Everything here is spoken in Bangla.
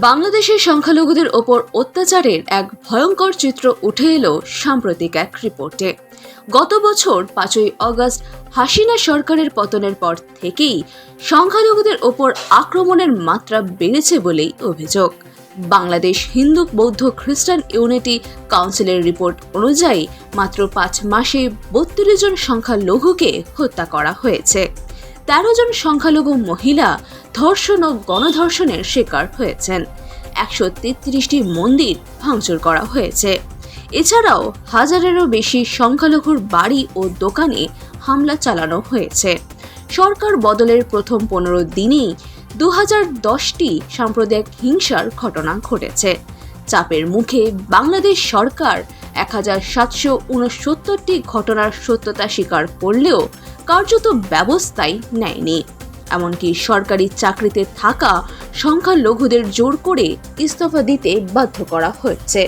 বাংলাদেশের সংখ্যালঘুদের ওপর অত্যাচারের এক ভয়ঙ্কর চিত্র উঠে এলো সাম্প্রতিক এক রিপোর্টে। গত বছর 5ই আগস্ট হাসিনা সরকারের পতনের পর থেকেই সংখ্যালঘুদের ওপর আক্রমণের মাত্রা বেড়েছে বলেই অভিযোগ। বাংলাদেশ হিন্দু বৌদ্ধ খ্রিস্টান ইউনিটি কাউন্সিলের রিপোর্ট অনুযায়ী মাত্র 5 মাসে 32 জন সংখ্যালঘুকে হত্যা করা হয়েছে। 13 জন সংখ্যালঘু মহিলা ধর্ষণ ও গণধর্ষণের শিকার হয়েছেন। 133টি মন্দির ভাঙচুর করা হয়েছে। এছাড়াও হাজারেরও বেশি সংখ্যালঘুর বাড়ি ও দোকানে হামলা চালানো হয়েছে। সরকার বদলের প্রথম 15 দিনেই 2010টি সাম্প্রদায়িক হিংসার ঘটনা ঘটেছে। চাপের মুখে বাংলাদেশ সরকার 1769টি ঘটনার সত্যতা স্বীকার করলেও কার্যত ব্যবস্থাই নেয়নি। এমনকি সরকারি চাকরিতে থাকা সংখ্যালঘুদের জোর করে ইস্তফা দিতে বাধ্য করা হচ্ছে।